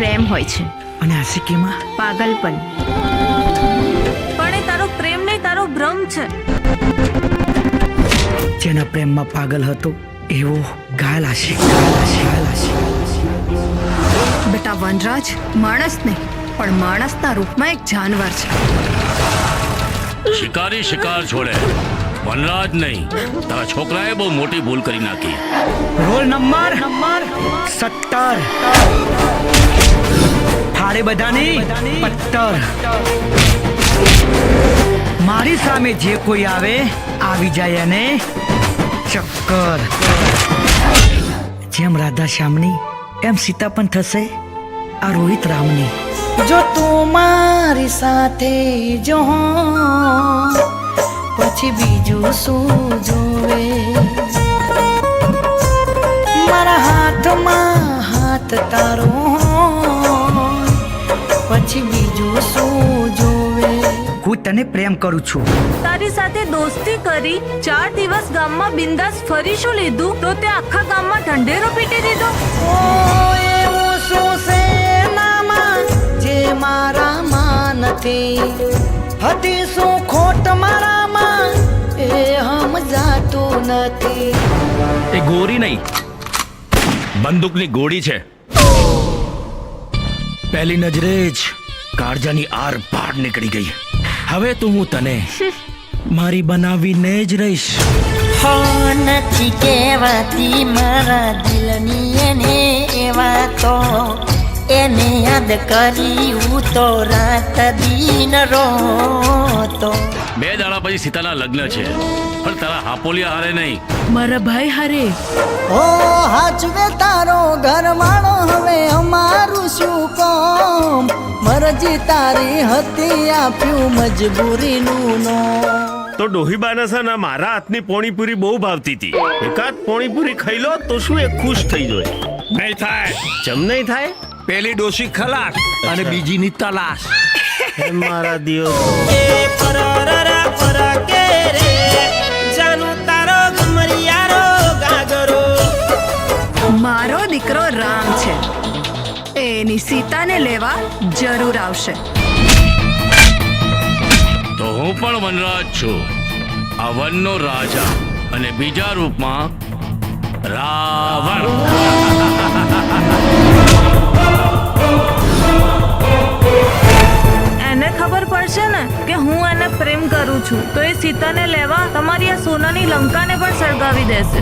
પ્રેમ હોય છે અને આશિકીમાં પાગલપન. પણ એ તારો પ્રેમ નહીં, તારો ભ્રમ છે. જેના પ્રેમમાં પાગલ હતો એવો ઘાયલ આશિક. બેટા વનરાજ માણસ નહીં પણ માણસના રૂપમાં એક જાનવર છે. શિકારી શિકાર છોડે, વનરાજ નહીં. તારા છોકરાએ બહુ મોટી ભૂલ કરી નાખી. Roll number 17. થાળે બધાની પત્તર. મારી સામે જે કોઈ આવે આવી જાય અને ચક્કર. જેમ રાધા શ્યામની એમ સીતા પણ થશે આ રોહિત રામની. જો તું મારી સાથે જો પછી બીજું શું જોવે. મારા હાથમાં હાથ તારો પછી બીજું શું જોવે. હું તને પ્રેમ કરું છું. તારી સાથે દોસ્તી કરી 4 દિવસ ગામમાં બિંદાસ ફરી શું લીધું? તો તે આખા ગામમાં ઢંઢેરો પીટી દીધો. ઓ એવું શું છે નામાં જે મારામાં નથી. હતી શું ખોટ મારામાં એ સમજાતું નથી. એ ગોરી નહીં, બંદૂકની ગોળી છે. પહેલી નજરે જ કાળજાની આર પાર નીકળી ગઈ. હવે તો હું તને મારી બનાવીને જ રહીશ. હો નથી કહેવાતી મારા દિલની એને એવા તો એને યાદ કરી હું તો રાત દિન રોતો. 2 દાડા પછી સીતાના લગ્ન છે, પણ તારા હાપોલિયા હારે નહીં. મારા ભાઈ હારે. ઓ હાચવે તારો ઘરવાળો હવે અમારું શું કામ. મરજી તારી હતી આપ્યું મજબૂરીનું નો. તો ડોહીબાના છે ને મારા હાથની પોણીપુરી બહુ ભાવતી હતી. એકાદ પોણીપુરી ખાઈ લો તો શું એ ખુશ થઈ જાય. નહીં થાય. જમ નહીં થાય. પેલી ડોશી ખલાસ અને બીજીની તલાશ. હે મારા દિયો. મારો દીકરો રામ છે, એની સીતાને લેવા જરૂર આવશે. તો હું પણ વનરાજ છું, આ વનનો રાજા, અને બીજા રૂપમાં રાવણ. એને ખબર પડશે ને કે હું એને પ્રેમ કરું છું તો એ સીતાને લેવા તમારી આ સોનાની લંકાને પણ સળગાવી દેશે.